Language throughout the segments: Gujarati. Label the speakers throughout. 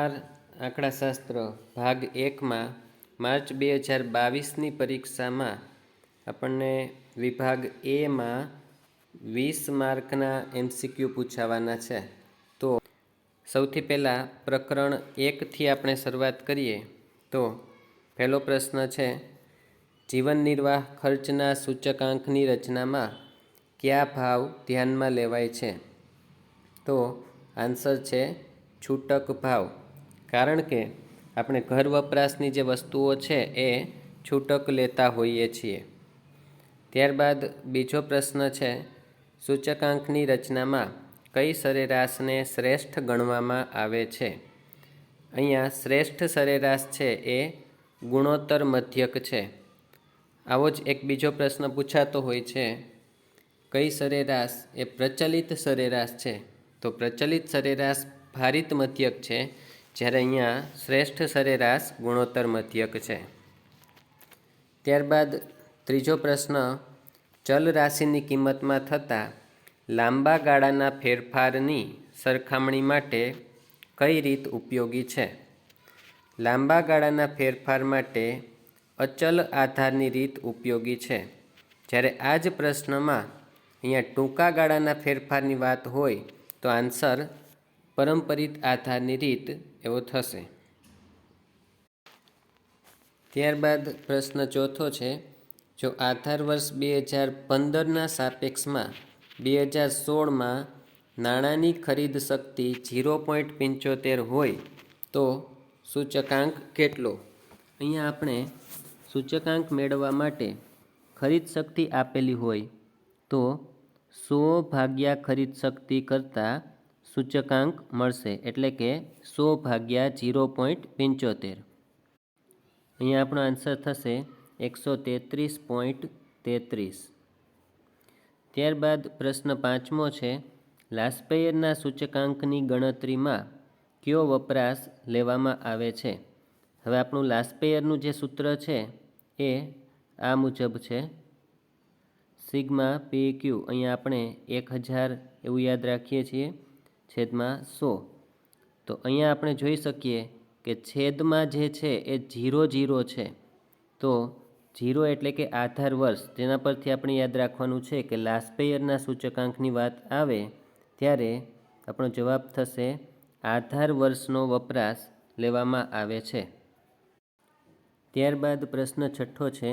Speaker 1: નમસ્કાર. આંકડાશાસ્ત્ર ભાગ 1માં માર્ચ 2022ની પરીક્ષામાં આપણને વિભાગ એમાં 20 માર્કના MCQ પૂછાવાના છે. તો સૌથી પહેલાં પ્રકરણ 1થી આપણે શરૂઆત કરીએ. તો પહેલો પ્રશ્ન છે, જીવન નિર્વાહ ખર્ચના સૂચકાંકની રચનામાં કયા ભાવ ધ્યાનમાં લેવાય છે? તો આન્સર છે છૂટક ભાવ. કારણ કે આપણે ઘર વપરાશની જે વસ્તુઓ છે એ છૂટક લેતા હોઈએ છીએ. ત્યારબાદ બીજો પ્રશ્ન છે, સૂચકાંકની રચનામાં કઈ સરેરાશને શ્રેષ્ઠ ગણવામાં આવે છે? અહીંયા શ્રેષ્ઠ સરેરાશ છે એ ગુણોત્તર મધ્યક છે. આવો જ એક બીજો પ્રશ્ન પૂછાતો હોય છે, કઈ સરેરાશ એ પ્રચલિત સરેરાશ છે? તો પ્રચલિત સરેરાશ ભારિત મધ્યક છે, જ્યારે અહીંયા શ્રેષ્ઠ સરેરાશ ગુણોત્તર મધ્યક છે. ત્યારબાદ ત્રીજો પ્રશ્ન, ચલ રાશિની કિંમતમાં થતા લાંબા ગાળાના ફેરફારની સરખામણી માટે કઈ રીત ઉપયોગી છે? લાંબા ગાળાના ફેરફાર માટે અચલ આધારની રીત ઉપયોગી છે, જ્યારે આ જ પ્રશ્નમાં અહીંયા ટૂંકા ગાળાના ફેરફારની વાત હોય તો આન્સર પરંપરિત આધારની રીત એવો થશે. ત્યારબાદ પ્રશ્ન ચોથો છે, જો આધાર વર્ષ 2015ના સાપેક્ષમાં 2016માં નાણાંની ખરીદ શક્તિ 0.75 હોય તો સૂચકાંક કેટલો? અહીંયા આપણે સૂચકાંક મેળવવા માટે ખરીદ શક્તિ આપેલી હોય તો 100 ભાગ્યા ખરીદ શક્તિ કરતાં સૂચકાંક મળશે, એટલે કે 100 ભાગ્યા 0.75. અહીંયા આપણો આન્સર થશે 133.33. ત્યારબાદ પ્રશ્ન પાંચમો છે, લાસ્પેયરના સૂચકાંકની ગણતરીમાં કયો વપરાશ લેવામાં આવે છે? હવે આપણું લાસ્પેયરનું જે સૂત્ર છે એ આ મુજબ છે, સિગ્મા PQ. અહીંયા આપણે 1000 એવું યાદ રાખીએ છીએ, છેદમાં 100. તો અહીંયા આપણે જોઈ શકીએ કે છેદમાં જે છે એ 0 છે. તો 0 એટલે કે આધાર વર્ષ. તેના પરથી આપણે યાદ રાખવાનું છે કે લાસ્પેયરના સૂચકાંકની વાત આવે ત્યારે આપણો જવાબ થશે આધાર વર્ષનો વપરાશ લેવામાં આવે છે. ત્યારબાદ પ્રશ્ન છઠ્ઠો છે,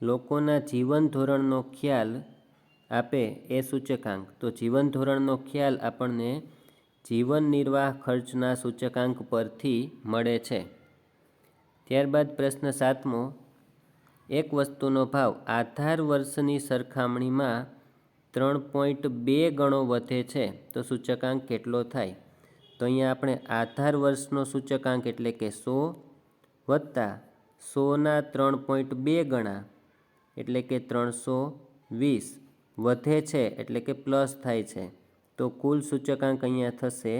Speaker 1: લોકોના જીવન ધોરણનો ખ્યાલ આપે એ સૂચકાંક. તો જીવન ધોરણનો ખ્યાલ આપણને જીવન નિર્વાહ ખર્ચના સૂચકાંક પરથી મળે છે. ત્યારબાદ પ્રશ્ન સાતમો, એક વસ્તુનો ભાવ આધાર વર્ષની સરખામણીમાં 3.2 ગણો વધે છે તો સૂચકાંક કેટલો થાય? તો અહીંયા આપણે આધાર વર્ષનો સૂચકાંક એટલે કે 100 વત્તા 100ના 3.2 ગણા એટલે કે 320 વધે છે એટલે કે પ્લસ થાય છે, તો કુલ સૂચકાંક અહીંયા થશે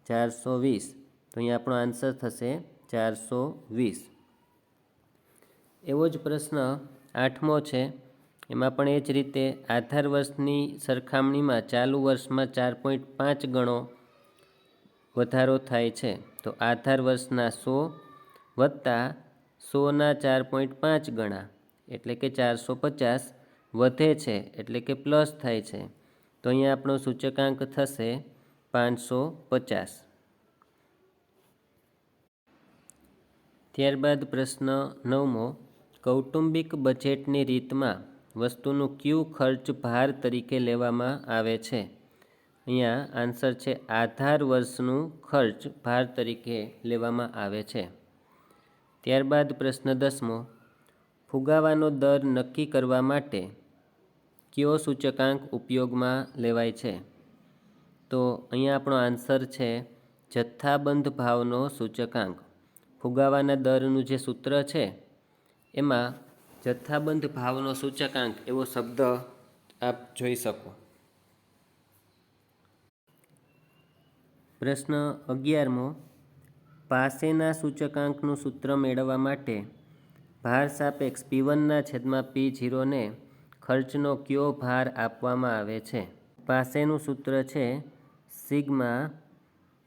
Speaker 1: 420. તો અહીંયા આપણો આન્સર થશે 420. એવો જ પ્રશ્ન આઠમો છે, એમાં પણ એ જ રીતે આધાર વર્ષની સરખામણીમાં ચાલુ વર્ષમાં 4.5 ગણો વધારો થાય છે. તો આધાર વર્ષના 100 વત્તા 100ના 4.5 ગણા એટલે કે 450 વધે છે એટલે કે પ્લસ થાય છે, તો અહીંયા આપણો સૂચકાંક થશે 550. ત્યારબાદ પ્રશ્ન નવમો, કૌટુંબિક બજેટની રીતમાં વસ્તુનું કયું ખર્ચ ભાર તરીકે લેવામાં આવે છે? અહીંયા આન્સર છે આધાર વર્ષનું ખર્ચ ભાર તરીકે લેવામાં આવે છે. ત્યારબાદ પ્રશ્ન 10મો, ફુગાવાનો દર નક્કી કરવા માટે કયો સૂચકાંક ઉપયોગમાં લેવાય છે? તો અહીંયા આપણો આન્સર છે જથ્થાબંધ ભાવનો સૂચકાંક. ફુગાવાના દરનું જે સૂત્ર છે એમાં જથ્થાબંધ ભાવનો સૂચકાંક એવો શબ્દ આપ જોઈ શકો. પ્રશ્ન 11મો, પાસેના સૂચકાંકનું સૂત્ર મેળવવા માટે ભાર સાપેક્ષ P1ના છેદમાં P0 ને ખર્ચનો કયો ભાર આપવામાં આવે છે? પાસેનું સૂત્ર છે સિગ્મા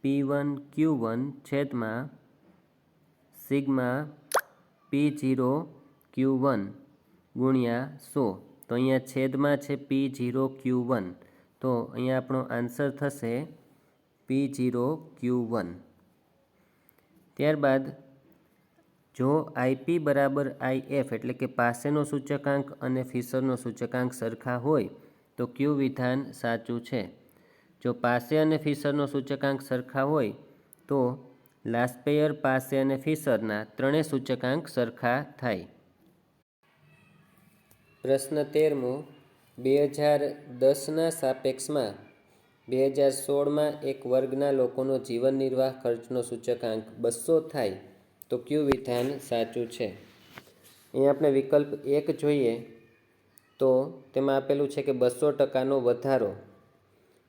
Speaker 1: P1Q1 છેદમાં સિગ્મા P0 Q1 ગુણ્યા 100. તો અહીંયા છેદમાં છે P0 Q1, તો અહીંયા આપણો આન્સર થશે P0 Q1. ત્યારબાદ જો IP બરાબર IF એટલે કે પાસેનો સૂચકાંક અને ફિશરનો સૂચકાંક સરખા હોય તો ક્યુ વિધાન સાચું છે. જો પાસે અને ફિશરનો સૂચકાંક સરખા હોય તો લાસ્પેયર, પાસે અને ફિશરના ત્રણેય સૂચકાંક સરખા થાય. પ્રશ્ન 13મો, 2010ના સાપેક્ષમાં 2016માં એક વર્ગના લોકોનો જીવન નિર્વાહ ખર્ચનો સૂચકાંક 200 થાય તો ક્યુ વિધાન સાચું છે. અહીંયા આપણે વિકલ્પ 1 જોઈએ તો તેમાં આપેલું છે કે 200%નો વધારો.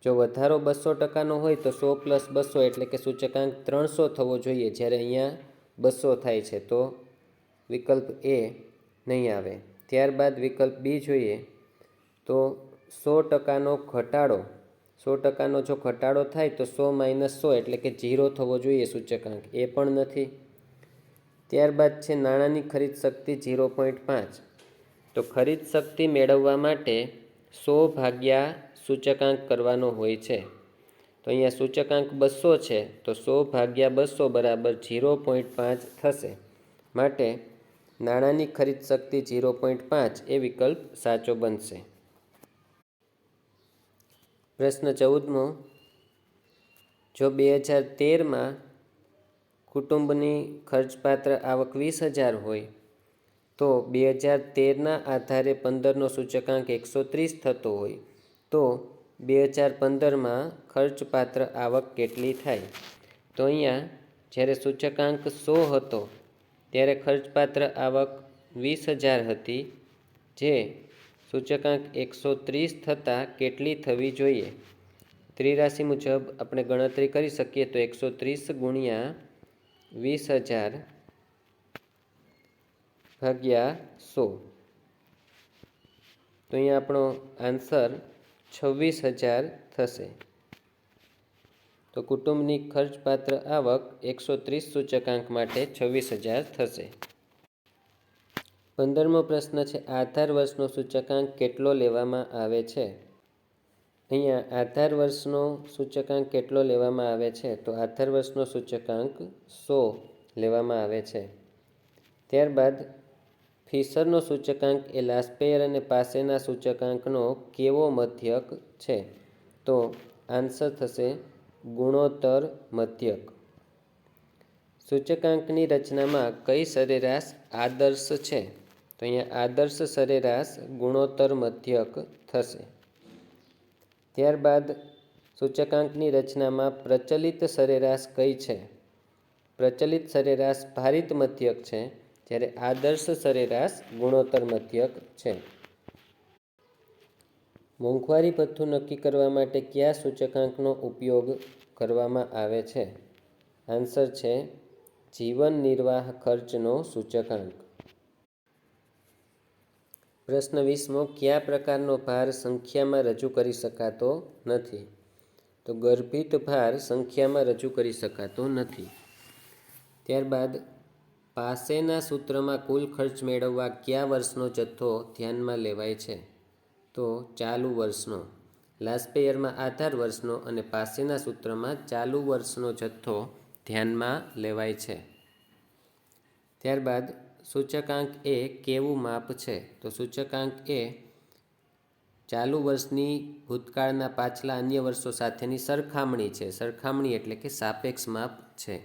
Speaker 1: જો વધારો 200%નો હોય તો 100 + 200 એટલે કે સૂચકાંક 300 થવો જોઈએ, જ્યારે અહીંયા 200 થાય છે, તો વિકલ્પ એ નહીં આવે. ત્યારબાદ વિકલ્પ બી જોઈએ તો 100%નો ઘટાડો, 100%નો જો ઘટાડો થાય તો 100 - 100 એટલે કે 0 થવો જોઈએ સૂચકાંક, એ પણ નથી. ત્યારબાદ છે નાણાંની ખરીદ શક્તિ 0.5. તો ખરીદ શક્તિ મેળવવા માટે 100 ભાગ્યા સૂચકાંક કરવાનો હોય છે. તો અહીંયા સૂચકાંક 200 છે તો 100 ભાગ્યા 200 બરાબર 0.5 થશે. માટે નાણાંની ખરીદ શક્તિ 0.5 એ વિકલ્પ સાચો બનશે. પ્રશ્ન 14મો, જો 2013માં કુટુંબની ખર્ચપાત્ર આવક 20,000 હોય તો 2013ના આધારે 15નો સૂચકાંક 130 થતો હોય તો 2015માં ખર્ચપાત્ર આવક કેટલી થાય? તો અહીંયા જ્યારે સૂચકાંક 100 હતો ત્યારે ખર્ચપાત્ર આવક 20,000 હતી, જે સૂચકાંક 130 થતાં કેટલી થવી જોઈએ? ત્રિરાશિ મુજબ આપણે ગણતરી કરી શકીએ તો 130 ગુણ્યા 20,000 ભાગ્યા 100. તો અહીંયા આપણો આન્સર 26,000 થશે. તો કુટુંબની ખર્ચપાત્ર આવક 130 સૂચકાંક માટે 26,000 થશે. 15મો પ્રશ્ન છે આધાર વર્ષનો સૂચકાંક કેટલો લેવામાં આવે છે? અહીંયા આધાર વર્ષનો સૂચકાંક કેટલો લેવામાં આવે છે? તો આધાર વર્ષનો સૂચકાંક 100 લેવામાં આવે છે. ત્યારબાદ ફિશરનો સૂચકાંક એ લાસ્પેયર અને પાસેના સૂચકાંકનો કેવો મધ્યક છે? તો આન્સર થશે ગુણોત્તર મધ્યક. સૂચકાંકની રચનામાં કઈ સરેરાશ આદર્શ છે? તો અહીંયા આદર્શ સરેરાશ ગુણોત્તર મધ્યક થશે. ત્યારબાદ સૂચકાંકની રચનામાં પ્રચલિત સરેરાશ કઈ છે? પ્રચલિત સરેરાશ ભારિત મધ્યક છે, જ્યારે આદર્શ સરેરાશ ગુણોત્તર મધ્યક છે. મોંઘવારી ભથ્થું નક્કી કરવા માટે કયા સૂચકાંકનો ઉપયોગ કરવામાં આવે છે? આન્સર છે જીવન નિર્વાહ ખર્ચનો સૂચકાંક. પ્રશ્ન 20મો, કયા પ્રકારનો ભાર સંખ્યામાં રજૂ કરી શકાતો નથી? તો ગર્ભિત ભાર સંખ્યામાં રજૂ કરી શકાતો નથી. ત્યારબાદ પાસેના સૂત્રમાં કુલ ખર્ચ મેળવવા કયા વર્ષનો જથ્થો ધ્યાનમાં લેવાય છે? તો ચાલુ વર્ષનો. લાસ્પેયરમાં આધાર વર્ષનો અને પાસેના સૂત્રમાં ચાલુ વર્ષનો જથ્થો ધ્યાનમાં લેવાય છે. ત્યારબાદ સૂચકાંક એ કેવું માપ છે? તો સૂચકાંક એ ચાલુ વર્ષની ભૂતકાળના પાછલા અન્ય વર્ષો સાથેની સરખામણી છે. સરખામણી એટલે કે સાપેક્ષ માપ છે.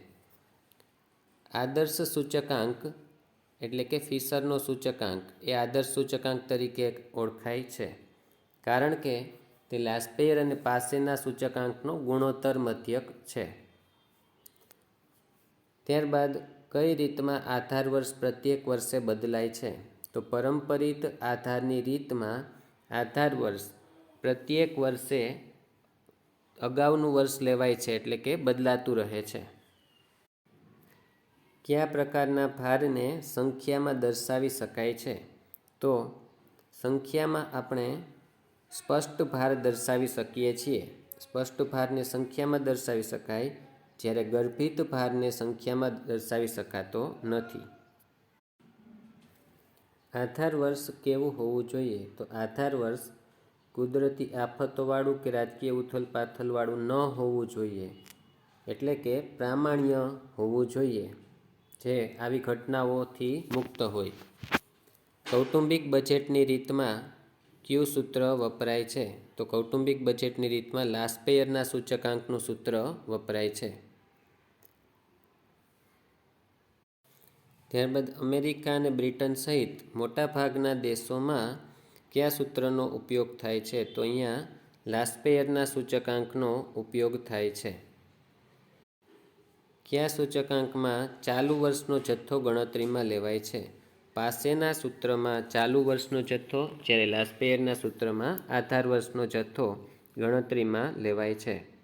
Speaker 1: આદર્શ સૂચકાંક એટલે કે ફિશરનો સૂચકાંક એ આદર્શ સૂચકાંક તરીકે ઓળખાય છે, કારણ કે તે લાસ્પેયર અને પાસેના સૂચકાંકનો ગુણોત્તર મધ્યક છે. ત્યારબાદ કઈ રીતમાં આધાર વર્ષ પ્રત્યેક વર્ષે બદલાય છે? તો પરંપરિત આધારની રીતમાં આધાર વર્ષ પ્રત્યેક વર્ષે અગાઉનું વર્ષ લેવાય છે, એટલે કે બદલાતું રહે છે. કયા પ્રકારના ભારને સંખ્યામાં દર્શાવી શકાય છે? તો સંખ્યામાં આપણે સ્પષ્ટ ભાર દર્શાવી શકીએ છીએ. સ્પષ્ટ ભારને સંખ્યામાં દર્શાવી શકાય જ્યારે ગર્ભિત ભારને સંખ્યામાં દર્શાવી શકાતો નથી. આધાર વર્ષ કેવું હોવું જોઈએ? તો આધાર વર્ષ કુદરતી આફતોવાળું કે રાજકીય ઉથલપાથલવાળું ન હોવું જોઈએ. એટલે કે પ્રામાણ્ય હોવું જોઈએ, જે આવી ઘટનાઓથી મુક્ત હોય. કૌટુંબિક બજેટની રીતમાં કયું સૂત્ર વપરાય છે? તો કૌટુંબિક બજેટની રીતમાં લાસ્પેયરના સૂચકાંકનું સૂત્ર વપરાય છે. ત્યારબાદ અમેરિકા અને બ્રિટન સહિત મોટાભાગના દેશોમાં કયા સૂત્રનો ઉપયોગ થાય છે? તો અહીંયા લાસ્પેયરના સૂચકાંકનો ઉપયોગ થાય છે. કયા સૂચકાંકમાં ચાલુ વર્ષનો જથ્થો ગણતરીમાં લેવાય છે? પાસેના સૂત્રમાં ચાલુ વર્ષનો જથ્થો, જ્યારે લાસ્પેયરના સૂત્રમાં આધાર વર્ષનો જથ્થો ગણતરીમાં લેવાય છે.